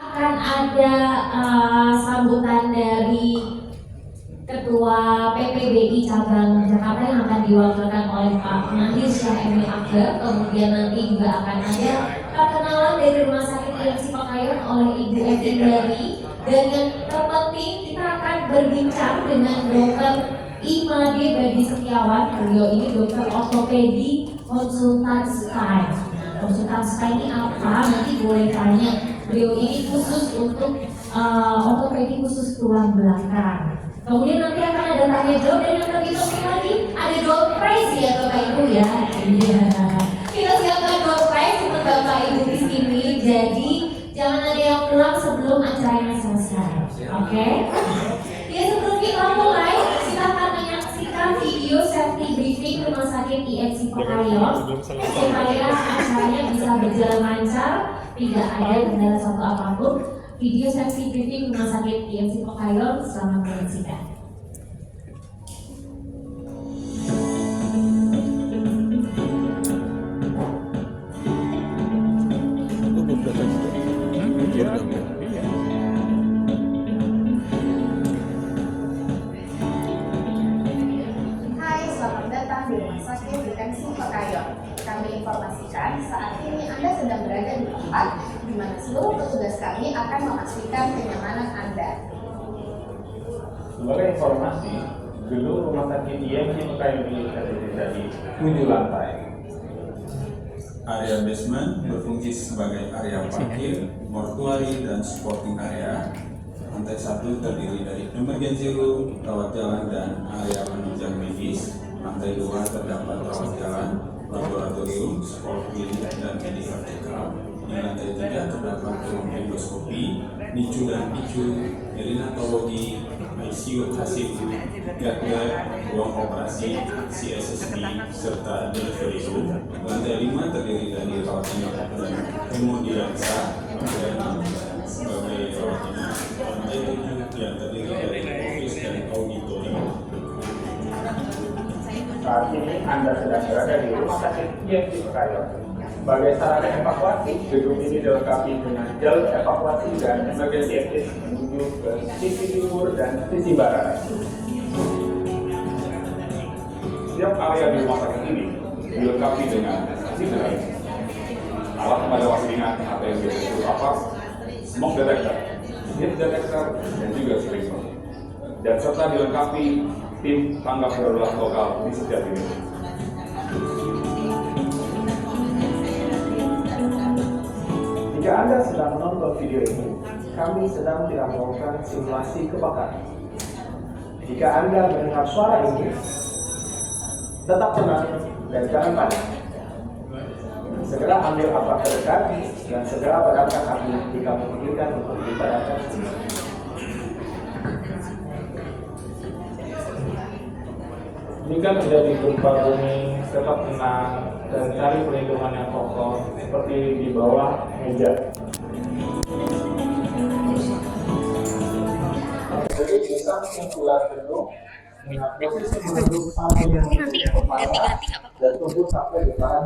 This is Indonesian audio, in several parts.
Akan ada sambutan dari Ketua PPBI Cabang Jakarta yang akan diwakilkan oleh Pak Mahir Syah Emil Akbar. Kemudian nanti juga akan ada perkenalan dari Rumah Sakit IMC Pekayon oleh Ibu Evi Dari. Dan yang terpenting kita akan berbincang dengan Dr. Imade Badi Setiawan. Beliau ini dokter ortopedi konsultan Sky. Konsultan Sky ini apa? Nanti boleh tanya. Beliau ini khusus untuk ortopedi khusus tulang belakang. Kemudian nanti akan ada tanya jawab dan yang lebih penting lagi ada door prize ya Bapak Ibu ya. Iya. Kita siapkan door prize untuk Bapak Ibu di sini. Jadi jangan ada yang pulang sebelum acaranya selesai. Oke? Ya sebelum kita mulai, kita akan menyaksikan video safety briefing Rumah Sakit IMC Pekayon supaya acaranya bisa berjalan lancar, tidak ada kendala satu apapun. Video safety briefing Rumah Sakit IMC Pekayon, selamat menyaksikan. Hai, selamat datang di Rumah Sakit IMC Pekayon. Kami informasikan saat ini Anda sedang berada di tempat di mana seluruh petugas kami akan memastikan kenyamanan Anda. Sebagai informasi, gedung Rumah Sakit IMC Pekayon ini terdiri dari 7 lantai. Area basement berfungsi sebagai area parkir, mortuary, dan supporting area. Lantai 1 terdiri dari emergency room, rawat jalan, dan area penunjang medis. Lantai 2 terdapat rawat jalan, laboratorium, sport clinic, dan medical check-up. Di lantai 3 terdapat ruang endoskopi, NICU dan PICU, perinatologi, ICU HCU, GAT-GAT, ruang operasi, CSSD, serta delivery room. Lantai 5 terdiri dari rawat inap dan hemodialisa sebagai rawat inap. Lantai 7 yang terdiri dari office dan auditorium. Saat ini Anda sedang berada di Rumah Sakit IMC Pekayon. Sebagai sarana evakuasi, gedung ini dilengkapi dengan jalur evakuasi dan emergency exit menuju ke sisi timur dan sisi barat. Setiap area di rumah sakit ini dilengkapi dengan signal, alat pemadam ringan atau yang biasa disebut apa, smoke detector, heat detector, dan juga sprinkler. Dan serta dilengkapi tim tanggap darurat lokal di setiap unit. Jika Anda sedang menonton video ini, kami sedang tidak melakukan simulasi kebakaran. Jika Anda mendengar suara ini, tetap tenang dan jangan panik. Segera ambil aparat terdekat dan segera padamkan api jika memungkinkan untuk dipadamkan. Jika terjadi gempa bumi, tetap tenang dan cari perlindungan yang kokoh seperti di bawah meja. Jadi bisa kumpulan gedung posisi duduk sampai yang ganti-ganti dan tunggu sampai getaran.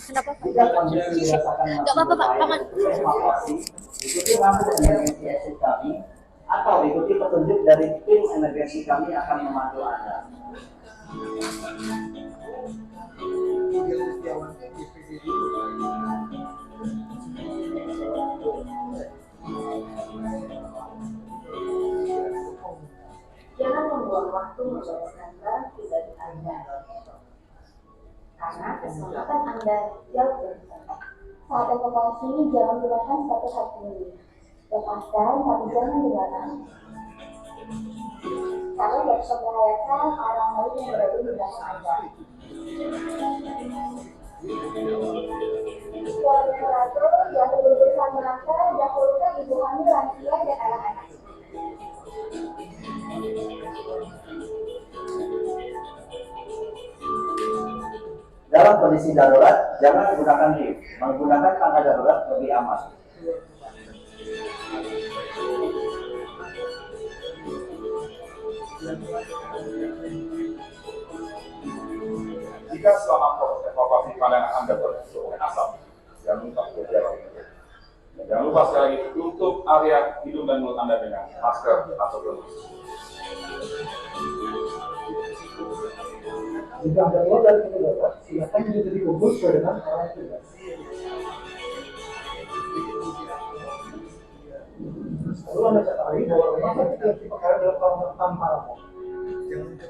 Kenapa? Jika kondisi dirasakan Gak apa-apa Pak, Paman. evakuasi, ikuti lampu emergency exit kami atau ikuti petunjuk dari tim emergency kami akan memandu Anda. Jangan membuang waktu membayarkan barang pribadi Anda, karena keselamatan Anda jauh lebih penting. Saat evakuasi, jangan gunakan sepatu kaki ini. Lepaskan, tapi jangan dilarang. Karena dapat membahayakan orang lain yang berada di belakang Anda. Keluarga teratur, jangan berurusan merasa, dahulukan ibu hamil, lansia, dan anak-anak. Dalam kondisi darurat, jangan gunakan lift. Menggunakan tangga darurat lebih aman. Jika selama proses evakuasi pandangan Anda tertutup, lupa sekali lagi, tutup area hidung dan mulut Anda dengan masker atau pelembab. Jika Anda keluar dari pintu darurat, silakan duduk di kumpul sesuai dengan arah tugas. Lalu Anda ketahui bahwa rumah sakit yang dipakai adalah perawatan tanpa rapor.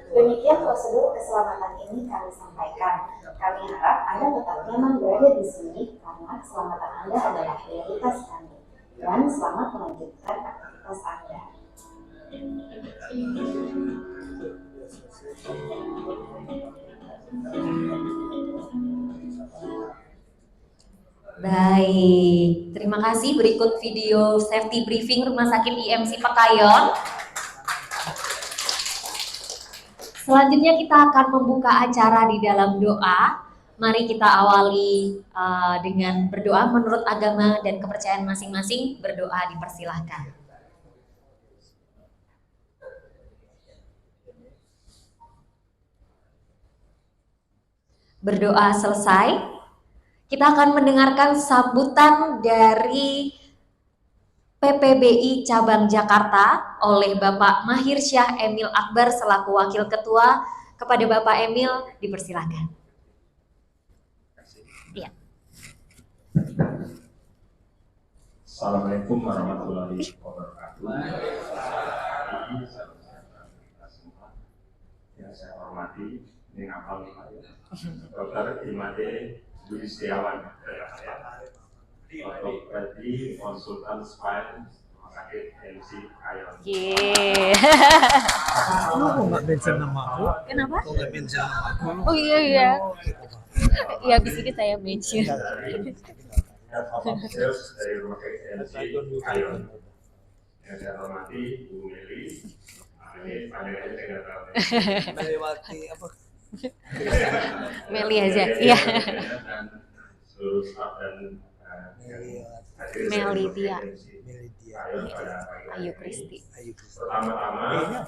Demikian prosedur keselamatan ini kami sampaikan. Kami harap Anda tetap nyaman berada di sini karena keselamatan Anda adalah prioritas kami. Dan selamat melanjutkan aktivitas Anda. Baik, terima kasih. Berikut video safety briefing Rumah Sakit IMC Pekayon. Selanjutnya kita akan membuka acara di dalam doa. Mari kita awali dengan berdoa menurut agama dan kepercayaan masing-masing. Berdoa dipersilahkan. Berdoa selesai. Kita akan mendengarkan sambutan dari PPBI Cabang Jakarta oleh Bapak Mahir Syah Emil Akbar selaku Wakil Ketua. Kepada Bapak Emil, dipersilakan. Ya. Assalamualaikum warahmatullahi wabarakatuh. Yang saya hormati, ini apa Dr. Imade Budi Setiawan, ortopedi konsultan spine Rumah Sakit IMC Pekayon. Kok nggak mention nama aku? Kenapa? Kok nggak mention nama aku? Oh iya. Ya habis ini saya mention. Head of Sales dari Rumah Sakit IMC Pekayon. Yang saya hormati Bu Meli. Ini panggilannya saya nggak tahu. Melewati apa? Meli aja. Iya. Dan seluruh staf dan Meli Tia. Ayu Ayu Kristi. Pertama-tama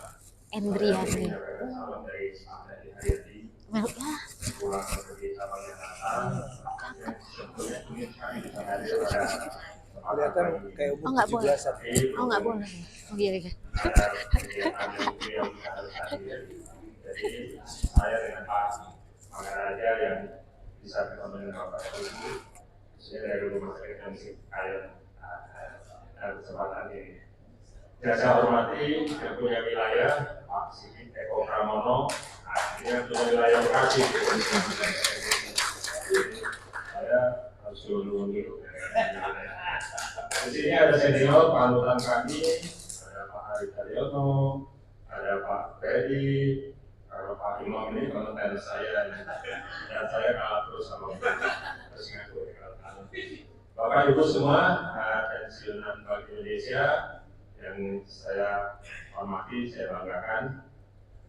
Endriani. salam dari staf dari Haryati. Mel ya. Pulang pergi cabang Jakarta. Sebetulnya ingin sekali bisa hadir pada Kelihatan kayak umur Oh, nggak boleh. 17-an. Oh nggak boleh. Oh iya iya. Jadi saya dengan Pak Mangaraja yang bisa ketemu dengan Bapak Ibu, saya dari Rumah Sakit IMC Pekayon kesempatan ini. Yang saya hormati yang punya wilayah Pak Sigit Eko Pramono, ini yang punya wilayah Bekasi. Saya harus dulu. Di sini ada senior panutan kami, ada Pak Ari Taryono, ada Pak Ferdi. Kalau Pak Imam ini konten saya dan saya kalah terus sama terus ngaku Bapak Ibu semua pensiunan Bank Indonesia yang saya hormati, saya banggakan.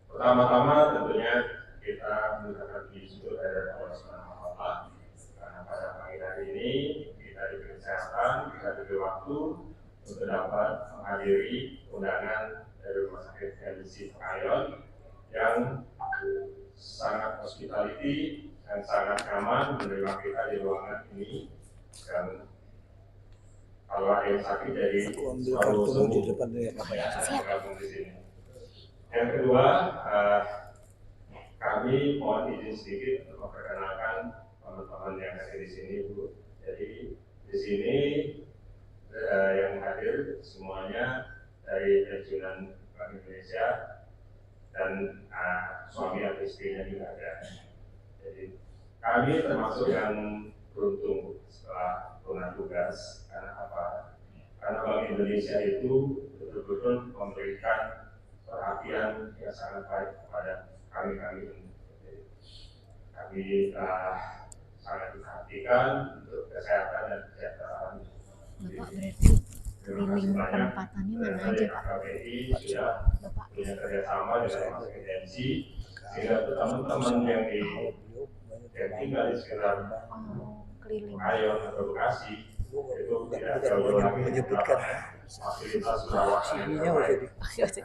Pertama-tama tentunya kita mengucapkan puji syukur dari Allah Subhanahu wa Ta'ala karena pada pagi hari ini kita diberi kesehatan, kita diberi waktu untuk dapat menghadiri undangan dari Rumah Sakit IMC Pekayon yang sangat hospitality dan sangat nyaman menerima kita di ruangan ini. Dan kalau ada yang sakit jadi selalu sembuh di depan ya, Bapak ya. bergabung di sini. Yang kedua, kami mohon izin sedikit untuk memperkenalkan teman-teman yang ada di sini, Bu. Jadi di sini yang hadir semuanya dari pensiunan Bank Indonesia dan suami dan istrinya juga ada. Jadi kami termasuk yang beruntung setelah punya tugas. Karena apa? Karena Bank Indonesia itu betul-betul memberikan perhatian yang sangat baik kepada kami ini. Kami sangat diperhatikan untuk kesehatan dan kesejahteraan. Bapak berarti keliling penempatannya mana aja Pak? KBI sudah punya kerjasama dengan Rumah Sakit IMC sehingga teman-teman yang tinggal di sekitar Keliling. Pekayon atau Bekasi itu tidak jauh lagi menyebutkan fasilitas perawatan yang terbaik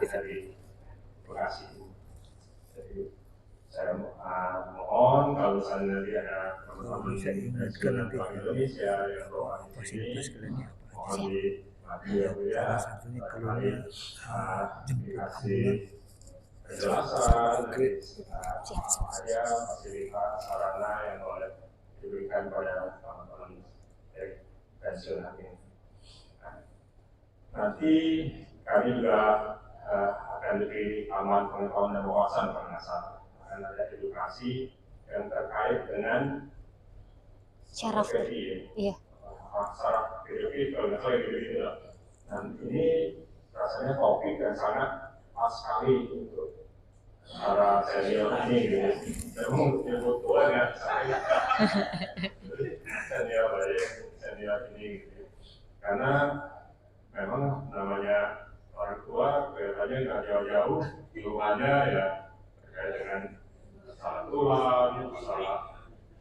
dari Bekasi. Jadi saya mohon kalau misalnya nanti ada teman-teman dari Bank Indonesia yang bawa di sini, mohon dimaklumi ya Bu ya. Salah satunya Barangkali jemput dikasih ambulan. penjelasan dari fasilitas sarana yang boleh diberikan pada teman-teman pensiunan ini. Nanti kami juga akan diberi aman pengetahuan dan wawasan pengasah. Akan ada edukasi yang terkait dengan Syaraf. Iya. saraf pedofil, kalau nggak salah gitu gitu. Dan ini rasanya topik yang sangat pas sekali untuk para senior ini gitu. Saya mau nyebut tua ya, senior ini gitu. Karena memang namanya orang tua kelihatannya nggak jauh-jauh, hubungannya ya terkait dengan masalah tulang, masalah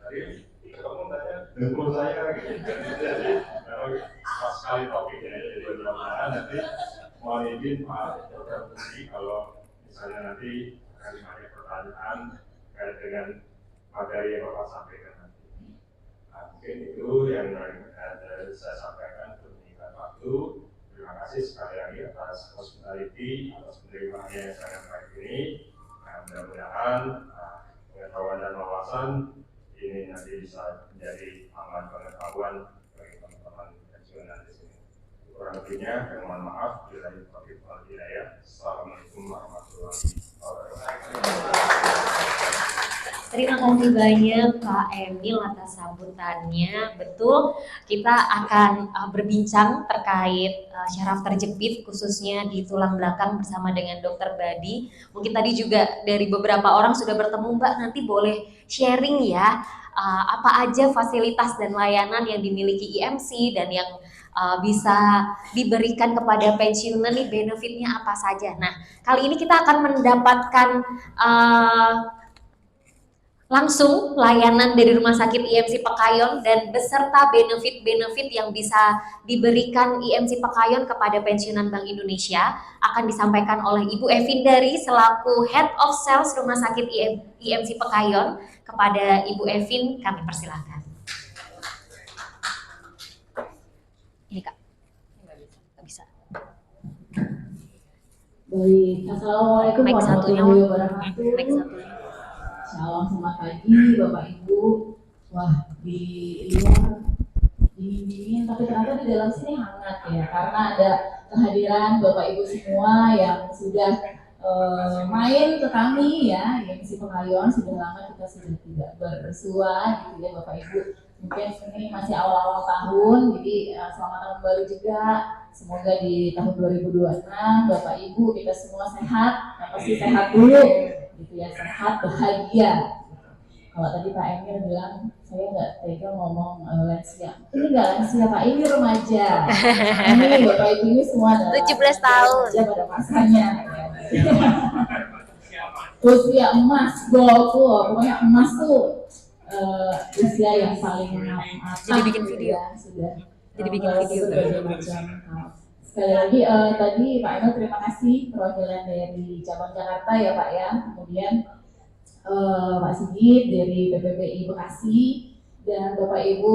tadi kamu tanya dengkul saya gitu. Jadi memang pas sekali topiknya, jadi mudah-mudahan nanti mohon izin Pak Dr. Budi kalau misalnya nanti akan ada pertanyaan terkait dengan materi yang Bapak sampaikan nanti. Nah, mungkin itu yang saya sampaikan untuk menyingkat waktu. Terima kasih sekali lagi atas hospitality, atas penerimaannya yang sangat baik ini. Nah, mudah-mudahan pengetahuan dan wawasan ini nanti bisa menjadi aman pengetahuan bagi teman-teman pensiunan di sini. Kurang lebihnya, saya mohon maaf bila taufiq wal hidayah. Assalamualaikum warahmatullahi wabarakatuh. Terima kasih banyak Pak Emil atas sambutannya. Betul, kita akan berbincang terkait syaraf terjepit khususnya di tulang belakang bersama dengan Dr. Badi. Mungkin tadi juga dari beberapa orang sudah bertemu, Mbak, nanti boleh sharing ya apa aja fasilitas dan layanan yang dimiliki IMC dan yang bisa diberikan kepada pensiunan nih, benefitnya apa saja. Nah, kali ini kita akan mendapatkan langsung layanan dari Rumah Sakit IMC Pekayon dan beserta benefit-benefit yang bisa diberikan IMC Pekayon kepada pensiunan Bank Indonesia akan disampaikan oleh Ibu Evindari selaku Head of Sales Rumah Sakit IMC Pekayon. Kepada Ibu Evin kami persilakan. Ini Kak. Nggak bisa. Baik, Assalamualaikum warahmatullahi wabarakatuh. Salam selamat pagi Bapak Ibu. Wah, di luar dingin-dingin, tapi ternyata di dalam sini hangat ya, karena ada kehadiran Bapak Ibu semua yang sudah main ke kami ya, yang si Pekayon. Sudah lama kita sudah tidak bersua gitu ya Bapak Ibu. Mungkin ini masih awal-awal tahun, jadi selamat tahun baru juga. Semoga di tahun 2026 Bapak Ibu kita semua sehat, yang pasti sehat dulu gitu ya, sehat bahagia. Kalau tadi Pak Emil bilang saya nggak tega ngomong lansia, ini nggak lansia Pak, ini remaja. Ini Bapak Ibu ini semua adalah 17 tahun remaja pada masanya. Usia emas, golful, pokoknya emas tuh usia yang paling matang. Jadi bikin video. Ya, sudah. Jadi bikin video. Berbagai macam hal. Sekali lagi tadi Pak Emil terima kasih perwakilan dari cabang Jakarta ya Pak ya. Kemudian Pak Sigit dari PPBI Bekasi dan Bapak Ibu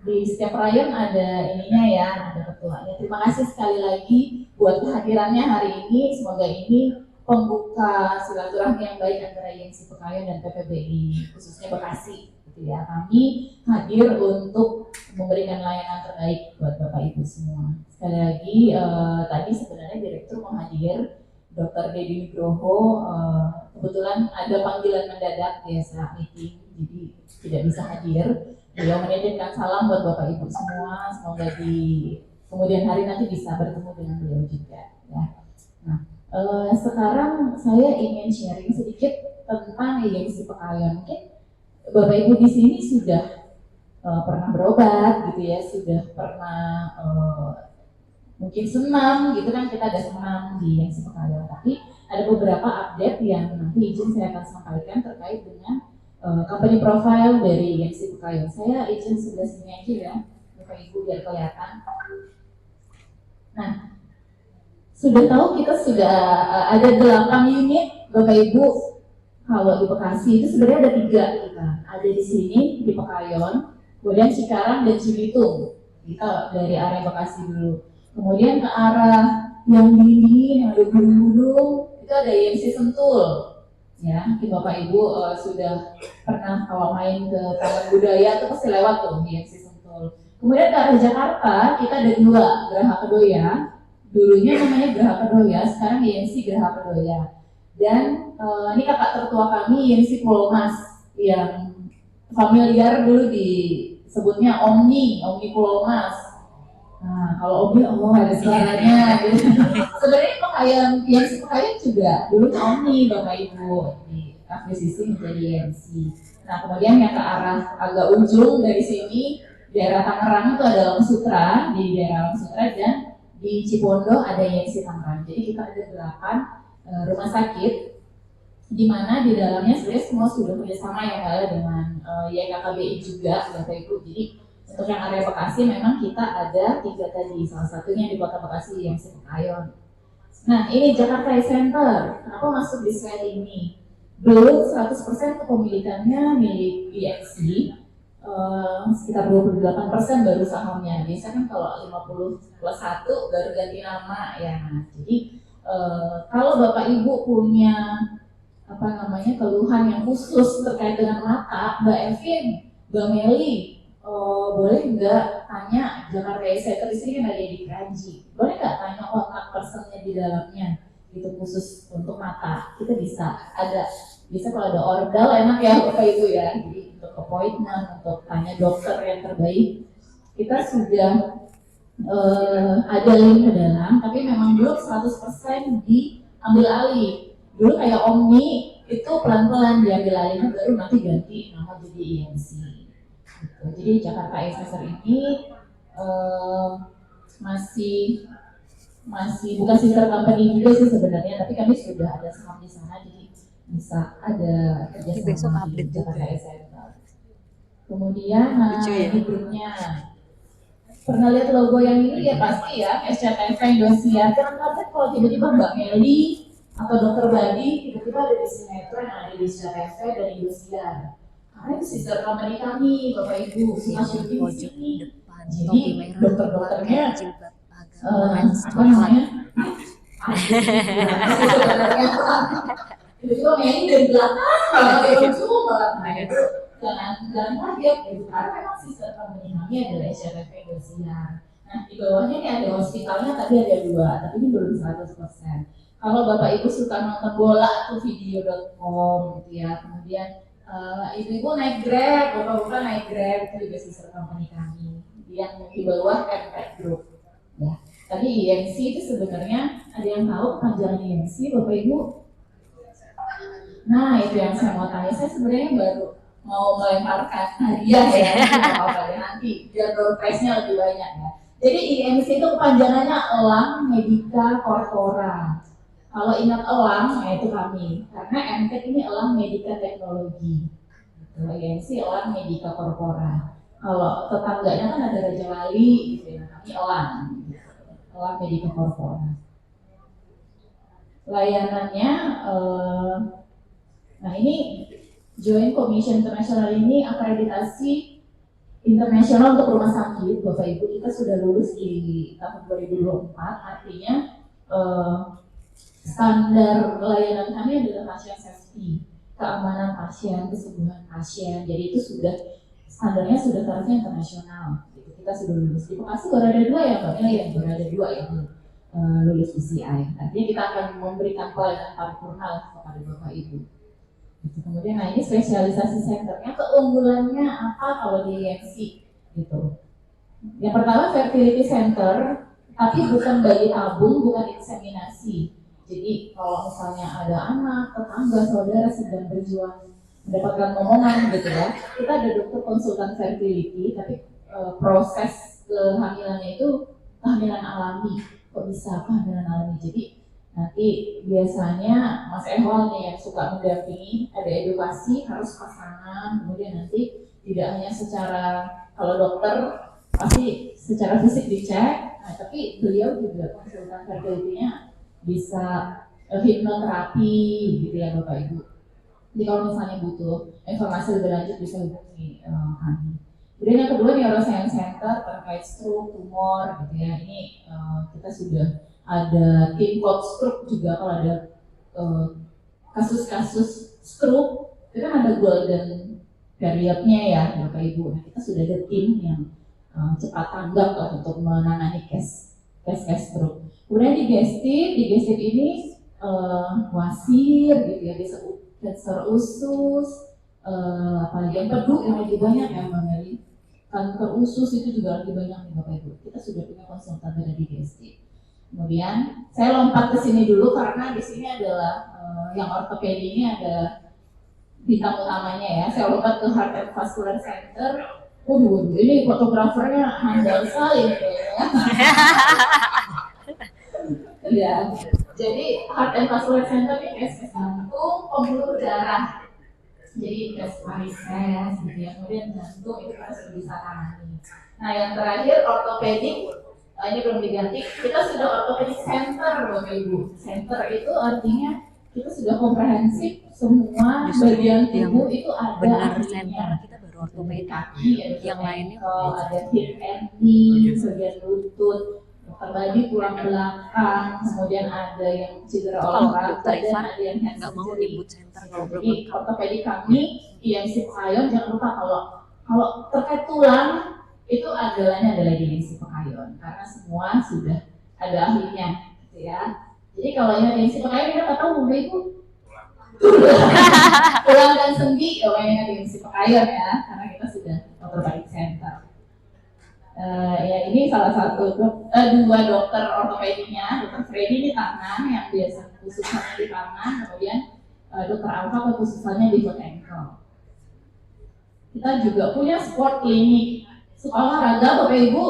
di setiap rayon ada ininya ya, ada ketuanya. Terima kasih sekali lagi buat kehadirannya hari ini. Semoga ini pembuka silaturahmi yang baik antara IMC Pekayon dan PPBI khususnya Bekasi. Gitu ya. Kami hadir untuk memberikan layanan terbaik buat Bapak Ibu semua. Sekali lagi tadi sebenarnya direktur mau hadir, Dr. Dedi Nugroho, kebetulan ada panggilan mendadak ya saat meeting, jadi tidak bisa hadir. Beliau menitipkan salam buat Bapak Ibu semua, semoga di kemudian hari nanti bisa bertemu dengan beliau juga. Ya. Nah, sekarang saya ingin sharing sedikit tentang IMC Pekayon. Mungkin Bapak Ibu di sini sudah pernah berobat gitu ya, sudah pernah mungkin senam gitu kan, kita ada senam di IMC Pekayon. Tapi ada beberapa update yang nanti izin saya akan sampaikan terkait dengan company profile dari IMC Pekayon. Saya izin sebelah sini aja ya, Bapak Ibu biar kelihatan. Nah, sudah tahu kita sudah ada 8 unit Bapak Ibu. Kalau di Bekasi itu sebenarnya ada 3 kita. Ada di sini di Pekayon, kemudian Cikarang dan Cibitung. Kita dari area Bekasi dulu. Kemudian ke arah yang dingin, yang ada gunung-gunung, itu ada IMC Sentul. Ya, mungkin Bapak Ibu sudah pernah kalau main ke Taman Budaya itu pasti lewat tuh IMC Sentul. Kemudian ke arah Jakarta kita ada dua, Geraha Kedoya. Dulunya namanya Geraha Kedoya, sekarang IMC Geraha Kedoya. Dan ini kakak tertua kami IMC Pulau Mas yang familiar dulu disebutnya Omni Pulau Mas. Nah, kalau Omni, ada suaranya. Gitu. Sebenarnya IMC Pekayon juga dulu Omni Bapak Ibu di akuisisi menjadi IMC. Nah, kemudian yang ke arah agak ujung dari sini daerah Tangerang itu ada Alam Sutra, di daerah Alam Sutra, dan di Cipondo ada IMC Tangerang. Jadi kita ada 8 rumah sakit di mana di dalamnya sebenarnya semua sudah kerjasama yang ada dengan YKKBI juga Bapak Ibu. Jadi untuk yang area Bekasi memang kita ada 3 tadi, salah satunya di Kota Bekasi yang Pekayon. Nah ini Jakarta Center, kenapa masuk di slide ini? Belum 100% kepemilikannya milik IMC, sekitar 28% baru sahamnya. Biasanya kan kalau 50+1 baru ganti nama ya. Jadi kalau Bapak Ibu punya keluhan yang khusus terkait dengan mata, Mbak Evin, Mbak Meli, boleh nggak tanya Jakarta Center di sini kan ada di Kranji, boleh nggak tanya kontak personnya di dalamnya, itu khusus untuk mata, kita bisa kalau ada ordal enak ya Bapak Ibu ya, jadi untuk appointment, untuk tanya dokter yang terbaik, kita sudah ada link ke dalam, tapi memang belum 100% diambil alih. Dulu kayak Omni itu pelan-pelan diambil alihnya, baru nanti ganti nama jadi IMC. Gitu. Jadi Jakarta Center ini masih bukan sister company juga sih sebenarnya, tapi kami sudah ada saham di sana, jadi bisa ada kerjasama di Jakarta Center. Kemudian ini grupnya. Pernah lihat logo yang ini ya pasti ya, SCTV Indosiar. Jangan kaget kalau tiba-tiba Mbak Meli atau Dokter Badi tiba-tiba ada di sinetron yang ada di SCTV dan Indosiar. Karena itu sister company kami, Bapak Ibu, semua syuting di sini. Jadi dokter-dokternya tiba-tiba Meli dari belakang, dari ujung banget. Jangan kaget, karena memang sister company kami adalah SCTV Indosiar. Nah di bawahnya ini ada hospitalnya, tadi ada 2, tapi ini belum 100%. Kalau Bapak Ibu suka nonton bola tuh video.com gitu ya, kemudian ibu-ibu naik Grab, bapak-bapak naik Grab, itu juga sister company kami yang di bawah Impact Group ya. Tadi IMC itu sebenarnya ada yang tahu kepanjangan IMC Bapak Ibu? Nah itu yang saya mau tanya, saya sebenarnya baru mau melemparkan hadiah ya, nanti biar door prize-nya lebih banyak ya. Jadi IMC itu kepanjangannya Elang Medica Corpora. Kalau ingat Elang, itu kami, karena MTech ini Elang Medica Teknologi. IMC Elang Medica Corpora. Kalau tetangganya kan ada Raja Wali, gitu ya, kami Elang Medica Corpora. Layanannya, nah ini Joint Commission International ini akreditasi internasional untuk rumah sakit, Bapak Ibu, kita sudah lulus di tahun 2024, artinya standar layanan kami adalah pasien safety, keamanan pasien, kesembuhan pasien. Jadi itu standarnya sudah tarafnya internasional. Kita sudah lulus. Di Bekasi baru ada 2 ya Mbak Mila, yang baru ada 2 yang lulus PCI. Artinya kita akan memberikan pelayanan paripurna kepada Bapak Ibu. Kemudian nah ini spesialisasi centernya, keunggulannya apa kalau di IMC gitu. Yang pertama fertility center, tapi bukan bayi tabung, bukan inseminasi. Jadi kalau misalnya ada anak, tetangga, saudara sedang berjuang mendapatkan momongan gitu ya, kita ada dokter konsultan fertility, tapi proses kehamilannya itu kehamilan alami. Kok bisa kehamilan alami? Jadi nanti biasanya Mas Ehwal nih yang suka mendampingi, ada edukasi, harus pasangan, kemudian nanti tidak hanya secara, kalau dokter pasti secara fisik dicek, nah, tapi beliau juga konsultan fertility-nya bisa hipnoterapi gitu ya Bapak Ibu. Jadi kalau misalnya butuh informasi lebih lanjut bisa hubungi kami. Kemudian yang kedua Neuroscience Center terkait stroke, tumor gitu ya. Ini kita sudah ada tim code stroke juga kalau ada kasus-kasus stroke itu kan ada golden periodnya ya Bapak Ibu. Nah, kita sudah ada tim yang cepat tanggap lah untuk menangani case stroke. Kemudian di gestip ini wasir gitu ya, bisa cancer usus, apalagi empedu yang lebih banyak ya Mbak Meli. Kanker usus itu juga lebih banyak nih Bapak Ibu. Kita sudah punya konsultan dari gestip. Kemudian saya lompat ke sini dulu karena di sini adalah yang ortopedi ini ada bintang utamanya ya. Saya lompat ke Heart and Vascular Center. Waduh, ini fotografernya handal sekali ya. Ya, jadi Heart and Vascular Center ini tes jantung, pembuluh darah. Jadi tes varises, gitu ya. Kemudian jantung itu harus bisa tangani. Nah, yang terakhir ortopedik. Ini belum diganti. Kita sudah orthopedic center, Bapak Ibu. Center itu artinya kita sudah komprehensif, semua bagian tubuh itu ada. Benar center kita baru ortopedi. Kaki, yang lainnya ada hip and knee, bagian lutut, terbagi tulang belakang, kemudian ada yang cedera kalau olahraga, dokter Ivan ada yang nggak mau nyebut center kalau belum jadi lengkap. ortopedi kami yang Sipkayon jangan lupa kalau terkait tulang itu andalannya adalah di Sipkayon karena semua sudah ada ahlinya gitu ya. Jadi kalau yang di Sipkayon kita nggak tahu Bapak Ibu tulang dan sendi yang di Sipkayon ya karena kita sudah ortopedic center. Ya ini salah satu dua dokter ortopedinya, dokter Freddy di tangan yang biasa khususannya di tangan, kemudian dokter Alfa khususannya di foot ankle. Kita juga punya sport clinic. Suka olahraga Bapak Ibu?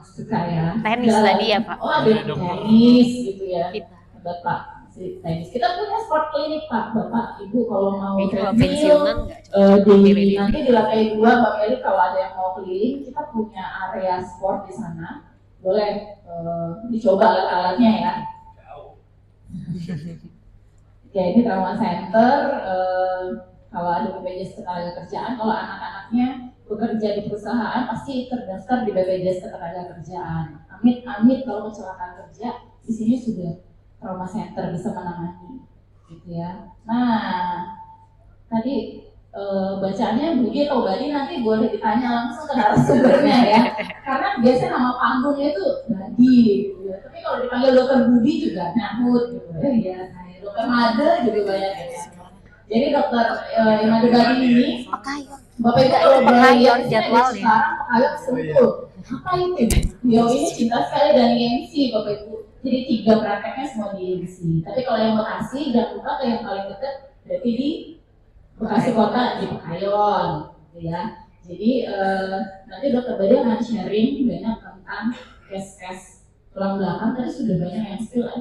Suka ya. Tenis tadi ya Pak. Oh ada tenis gitu ya. Kita. Bapak si tenis. Kita punya sport clinic Pak, Bapak Ibu kalau mau Kalau treadmill, pensiunan nggak nanti di lantai 2 Mbak Meli kalau ada yang mau keliling kita punya area sport di sana, boleh dicoba alat-alatnya ya. Ya ini trauma center, kalau ada BPJS Ketenagakerjaan, kalau anak-anaknya bekerja di perusahaan pasti terdaftar di BPJS Ketenagakerjaan. Amit-amit kalau kecelakaan kerja di sini sudah trauma center bisa menangani, gitu ya. Nah, tadi bacaannya Budi atau Badi nanti boleh ditanya langsung ke narasumbernya ya, karena biasanya nama panggungnya itu Badi, gitu ya. Tapi kalau dipanggil Dokter Budi juga nyahut, gitu ya. Dokter Made juga banyak ya. Jadi Dokter Made Badi ini, Bapak Ibu kalau boleh lihat jadwalnya. sekarang Pekayon Sentul. Apa itu? Beliau ini cinta sekali dan gengsi Bapak Ibu. Jadi 3 prakteknya semua di gengsi. Tapi kalau yang Bekasi jangan lupa ke yang paling dekat berarti di Bekasi Kota di Pekayon, gitu ya. Jadi nanti Dokter Badi akan sharing banyak tentang case tulang belakang. Tadi sudah banyak yang spill,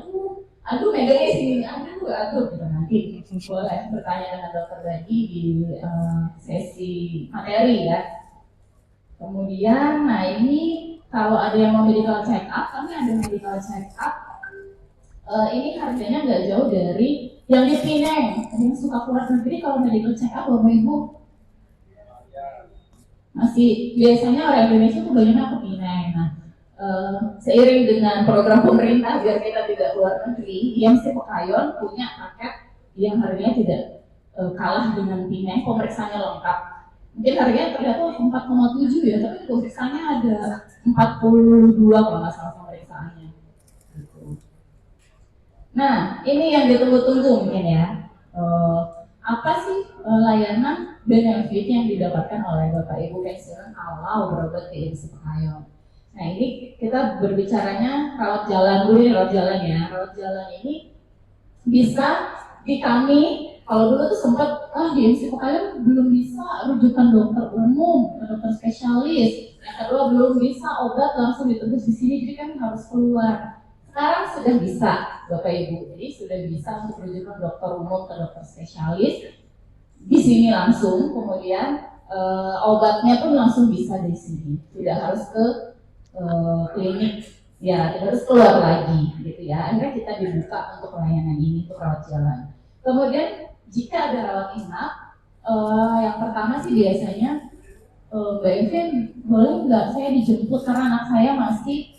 aduh megangnya sini, aduh gitu. Nanti boleh bertanya dengan Dokter Badi di sesi materi ya. Kemudian, nah ini kalau ada yang mau medical check up, kami ada medical check up. Ini harganya nggak jauh dari yang di Pineng. Yang suka keluar negeri kalau medical check up Bapak Ibu masih biasanya orang Indonesia tuh banyaknya ke Pineng. Nah, seiring dengan program pemerintah biar kita tidak keluar negeri, yang Pekayon punya paket yang harganya tidak kalah dengan Pineng, pemeriksaannya lengkap. Mungkin harganya terlihat 4,7 ya, tapi pemeriksaannya ada 42 kalau nggak salah pemeriksaannya. Nah, ini yang ditunggu-tunggu mungkin ya. Apa sih layanan benefit yang didapatkan oleh Bapak Ibu pensiunan kalau berobat ke Pekayon? Nah, ini kita berbicaranya rawat jalan dulu ya, rawat jalan ya. Rawat jalan ini bisa di kami. Kalau dulu tuh sempat di Pekayon belum bisa rujukan dokter umum, dokter spesialis. Yang kedua belum bisa obat langsung ditebus di sini, jadi kan harus keluar. Sekarang sudah bisa, Bapak Ibu. Jadi sudah bisa untuk rujukan dokter umum ke dokter spesialis di sini langsung. Kemudian obatnya pun langsung bisa di sini. Tidak harus ke klinik, ya tidak harus keluar lagi, gitu ya. Akhirnya kita dibuka untuk layanan ini untuk rawat jalan. Kemudian jika ada rawat inap, yang pertama sih biasanya Mbak Evin, boleh nggak saya dijemput karena anak saya masih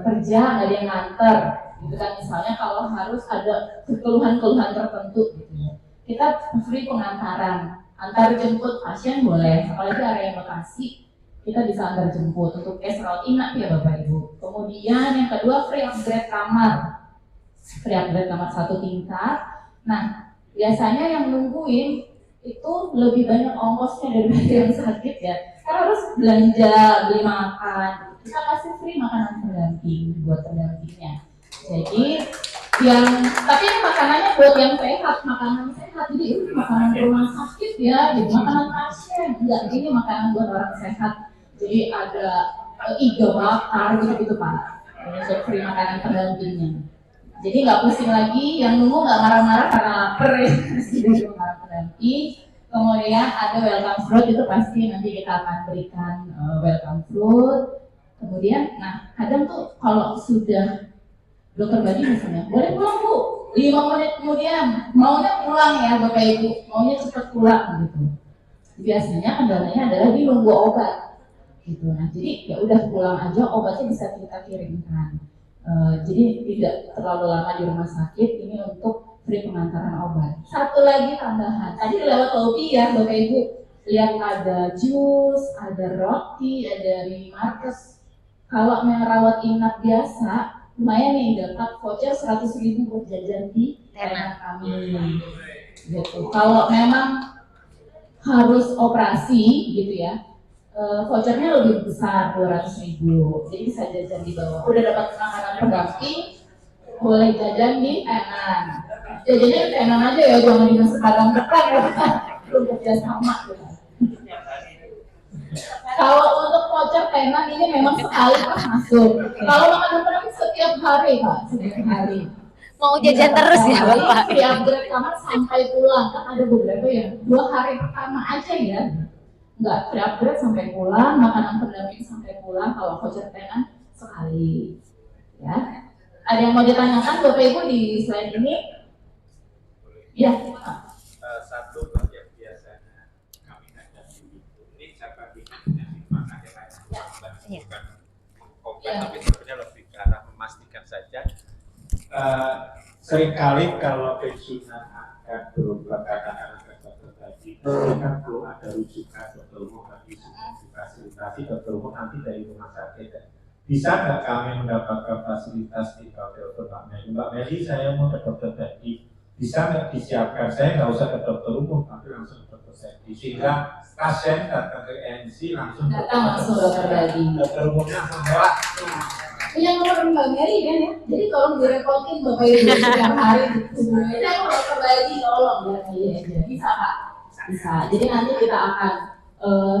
kerja, nggak ada yang nganter, gitu kan. Misalnya kalau harus ada keluhan-keluhan tertentu, gitu ya. Kita free pengantaran, antar jemput pasien boleh, apalagi area Bekasi, kita bisa antar jemput untuk case rawat inap ya Bapak Ibu. Kemudian yang kedua free upgrade kamar, free upgrade kamar 1 tingkat. Nah, biasanya yang nungguin itu lebih banyak ongkosnya daripada yang sakit ya, karena harus belanja, beli makan. Kita kasih free makanan pendamping buat pendampingnya. Jadi tapi ini makanannya buat yang sehat, makanan sehat. Jadi ini makanan rumah sakit ya, jadi makanan pasien. Enggak, ini makanan buat orang sehat. Jadi ada iga bakar gitu-gitu Pak. Untuk free makanan pendampingnya. Jadi nggak pusing lagi, yang nunggu nggak marah-marah karena lapar ya. Jadi makanan pendamping. Kemudian ada welcome fruit, itu pasti nanti kita akan berikan welcome fruit. Kemudian, nah kadang tuh kalau sudah dokter Badi misalnya, boleh pulang Bu, 5 menit kemudian, maunya pulang ya Bapak Ibu, maunya cepat pulang gitu. Biasanya kendalanya adalah di nunggu obat gitu. Nah jadi ya udah pulang aja, obatnya bisa kita kirimkan. Jadi tidak terlalu lama di rumah sakit, ini untuk free pengantaran obat. Satu lagi tambahan, tadi lewat lobby ya Bapak Ibu, lihat ada jus, ada roti, ada minimarket. Kalau merawat inap biasa, lumayan nih dapat voucher 100.000 buat jajan di tenda kami. Gitu. Kalau memang harus operasi gitu ya, vouchernya lebih besar 200.000. Jadi bisa jajan di bawah. Udah dapat makanan pendamping, boleh jajan di tenan. Jajannya di tenan aja ya, jangan di Padang dekat ya. Belum kerja sama gitu. Kalau untuk voucher tenan ini memang sekali masuk. Kalau makanan pendamping setiap hari Pak, setiap hari. Mau jajan terus ya Bapak? Free upgrade kamar sampai pulang, kan ada beberapa yang 2 hari pertama aja ya. Enggak, free upgrade sampai pulang, makanan pendamping sampai pulang. Kalau voucher tenan sekali. Ya. Ada yang mau ditanyakan Bapak Ibu di slide ini? Ya. Satu yang biasanya kami hadapi ini siapa bikinnya mana yang bukan obat, tapi sebenarnya lebih ke arah memastikan saja. Seringkali kalau pensiunan akan berobat karena dokter tadi, kan perlu ada rujukan dokter umum bagi difasilitasi dokter umum nanti dari rumah sakit. Bisa nggak kami mendapatkan fasilitas di dokter Mbak Meli? Mbak Meli, saya mau ke dokter tadi. Bisa nggak disiapkan? Saya nggak usah ke dokter umum, tapi langsung ke dokter tadi. Sehingga pasien datang ke NC langsung datang langsung dokter Badi. Dokter umumnya langsung lewat. Punya nomor Mbak Mary kan ya? Jadi kalau direpotin Bapak Ibu setiap hari sebelumnya, saya mau dokter Badi tolong biar aja. Bisa Pak? Bisa. Jadi nanti kita akan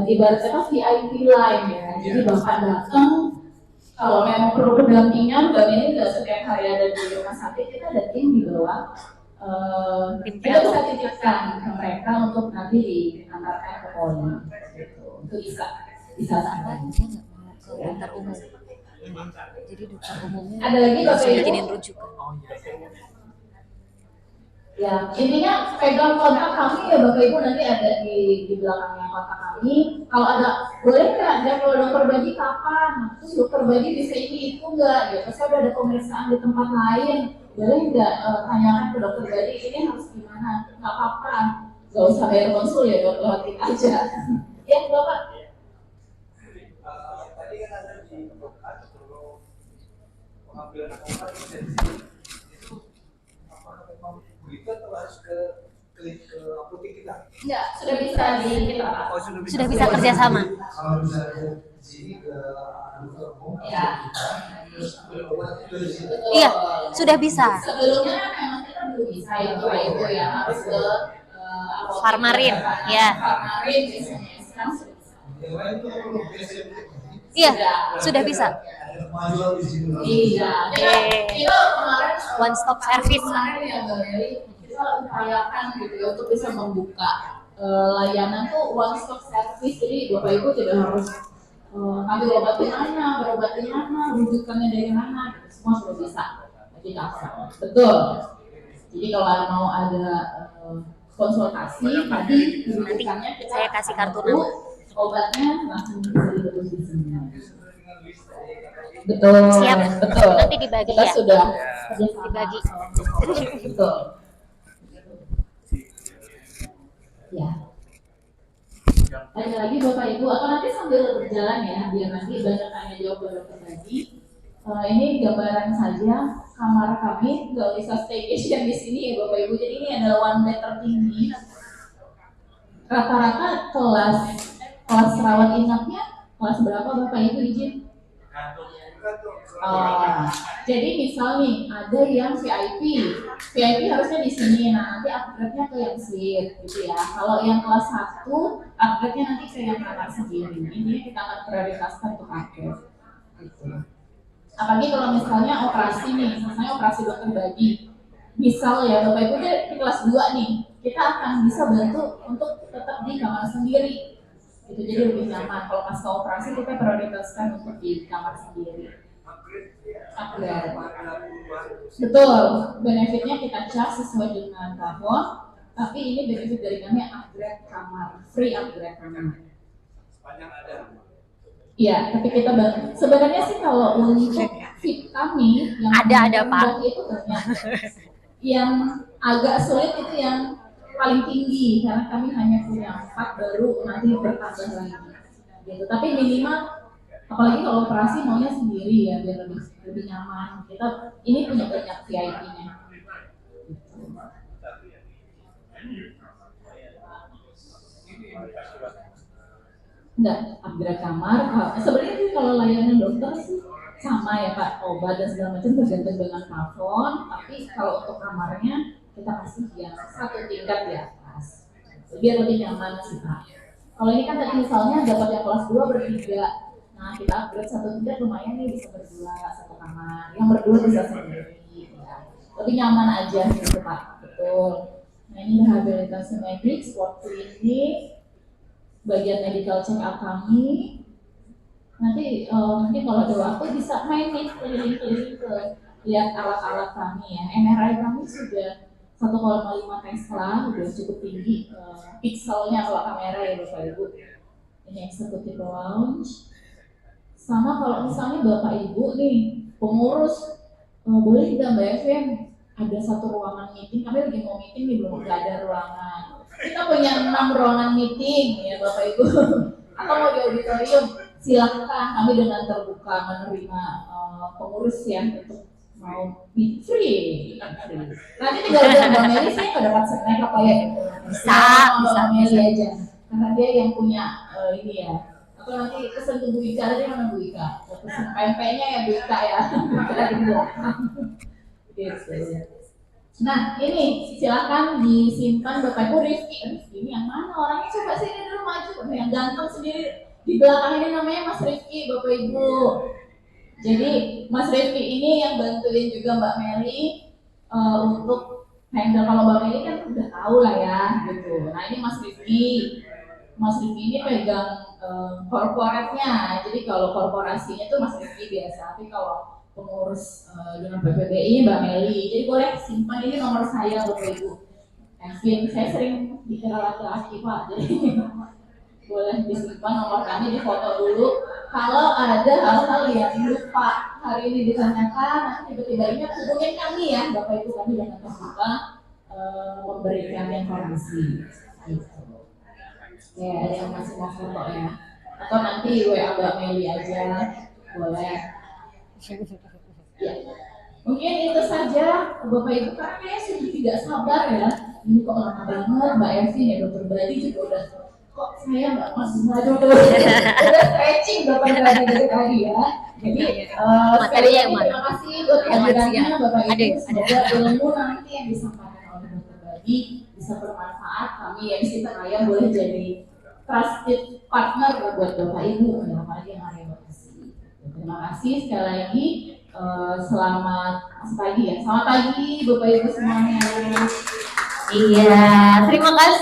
ibaratnya VIP line ya. Jadi Bapak datang, kalau memang perlu pendampingan, Mbak Mary nggak setiap hari ada di rumah sakit, kita ada tim di bawah. Kita bisa titipkan ke mereka untuk nanti diantarkan ke poli. Itu bisa sampai. Dia nggak mau ke dokter umum. Jadi dokter umumnya ada lagi Bapak Ibu? bikinin rujukan. Ya, intinya pegang kontak kami ya Bapak Ibu, nanti ada di belakangnya kontak kami. Kalau ada, boleh nggak jadwal dokter Badi kapan? Terus dokter Badi bisa ini itu nggak? Ya, saya udah ada pemeriksaan di tempat lain. Boleh nggak tanyakan ke dokter Badi ini harus gimana? Nggak apa-apa, nggak usah bayar konsul ya, lewat kita aja. Ya Bapak. Tadi kan ada di pengambilan obat itu begitu atau harus ke klinik ke apotek kita? Enggak, sudah bisa di kita Pak. Oh, Sudah bisa kerjasama. Kalau bisa ke sini ke dokter umum, Ya. terus ambil obat itu di sini. Iya, sudah bisa. Sebelumnya kan memang kita belum bisa itu Pak Ibu ya, harus ke apotek. Farmarin, ya. Farmarin biasanya. Sekarang sudah bisa. Yang lain itu perlu PSM. Iya, sudah bisa. Ada kemajuan di sini. Iya, kita kemarin One stop service. kemarin ya Mbak Mary, kita upayakan gitu ya untuk bisa membuka layanan tuh one stop service. Jadi Bapak Ibu tidak harus ambil obat di mana, berobat di mana, rujukannya dari mana, gitu. Semua sudah bisa. Jadi kasar. Betul. Jadi kalau mau ada konsultasi, tadi rujukannya kita Saya kasih kartu nama. obatnya langsung bisa ditebus di sini. Betul. Siap. Betul. Nanti dibagi Kita ya? sudah kerjasama Dibagi. sama betul. Ya. Lagi-lagi Bapak Ibu, atau nanti sambil berjalan ya, biar nanti banyak tanya jawab Dokter lagi. Ini gambaran saja kamar kami, nggak bisa staycation di sini ya Bapak Ibu. Jadi ini adalah one bed tertinggi. Rata-rata kelas rawat inapnya kelas berapa Bapak Ibu izin? Jadi misal nih ada yang VIP harusnya di sini, nah nanti upgrade-nya ke yang suite gitu ya. Kalau yang kelas 1, upgrade-nya nanti ke yang kamar sendiri. Ini kita akan prioritaskan untuk upgrade. Gitu. Apalagi kalau misalnya operasi nih, misalnya operasi dokter bagi. Misal ya Bapak Ibu di kelas 2 nih, kita akan bisa bantu untuk tetap di kamar sendiri. Gitu, jadi lebih nyaman. Kalau pas operasi kita prioritaskan untuk di kamar sendiri. Upgrade. Betul, benefitnya kita charge sesuai dengan tahun, tapi ini benefit dari kami upgrade kamar, free upgrade kamar. Iya, tapi kita bantu. Sebenarnya sih kalau untuk fit kami yang ada Pak. Itu banyak. Yang agak sulit itu yang paling tinggi karena kami hanya punya 4 baru nanti bertambah lagi. Gitu. Tapi minimal apalagi kalau operasi maunya sendiri ya biar lebih nyaman. Kita ini punya banyak VIP-nya. Enggak, upgrade kamar. Sebenarnya sih kalau layanan dokter sih sama ya Pak, obat dan segala macam tergantung dengan plafon. Tapi kalau untuk kamarnya kita kasih yang 1 tingkat di atas, biar lebih nyaman sih Pak. Kalau ini kan tadi misalnya dapat yang kelas 2 bertiga. Nah, kita upgrade 1 tingkat lumayan nih bisa berdua 1 kamar. Yang berdua bisa sendiri ya. Lebih nyaman aja gitu Pak. Betul. Nah, ini rehabilitasi medis, sport clinic, bagian medical check up kami. Nanti mungkin kalau ada waktu bisa main nih keliling-keliling ke lihat alat-alat kami ya. MRI kami sudah 1,5 Tesla, udah cukup tinggi pixelnya kalau kamera ya Bapak Ibu. Ini executive lounge. Sama kalau misalnya Bapak Ibu nih pengurus, boleh tidak Mbak Evan ada 1 ruangan meeting, kami lagi mau meeting nih belum ada ruangan. Kita punya 6 ruangan meeting ya Bapak Ibu. Atau mau di auditorium, silakan kami dengan terbuka menerima pengurus ya untuk mau meet free. Nanti tinggal bilang Mbak Meli sih nggak dapat snack apa ya? Bisa Mbak Meli aja, karena dia yang punya ini ya. Atau nanti pesen ke Bu Ika, tadi mana Bu Ika? Pesen PMP-nya ya Bu Ika ya. Kita di belakang. Gitu. Nah ini silakan disimpan Bapak Ibu. Rifki ini yang mana orangnya? Coba sini dulu maju. Yang ganteng sendiri di belakang ini namanya Mas Rifki Bapak Ibu. Jadi Mas Rifki ini yang bantuin juga Mbak Meli untuk handle. Kalau Mbak Meli kan udah tahu lah ya gitu. Nah ini Mas Rifki. Mas Rifki ini pegang korporatnya. Jadi kalau korporasinya tuh Mas Rifki biasa. Tapi kalau pengurus dengan PPBI Mbak Meli. Jadi boleh simpan, ini nomor saya Bapak Ibu. Evin, saya sering dikira laki-laki Pak. Jadi boleh disimpan nomor kami, difoto dulu. Kalau ada hal-hal yang lupa hari ini ditanyakan, nanti tiba-tiba ingat hubungin kami ya Bapak Ibu, kami dengan terbuka memberikan informasi. Gitu. Ya, ada yang masih mau foto ya. Atau nanti WA Mbak Meli aja, boleh. Ya. Mungkin itu saja Bapak Ibu, karena saya sudah tidak sabar ya. Ini kok lama banget Mbak Evin ya, Dokter Badi juga udah kok saya nggak masih maju terus. Udah stretching Bapak Ibu dari tadi ya. Jadi sekali lagi terima kasih buat kehadirannya Bapak Ibu. Semoga ilmu nanti yang disampaikan oleh Dokter Badi bisa bermanfaat. Kami ya di Sintaraya boleh jadi trusted partner buat Bapak Ibu, apalagi yang ada lokasi. Terima kasih sekali lagi. Selamat pagi ya. Selamat pagi Bapak Ibu semuanya. Iya, terima kasih.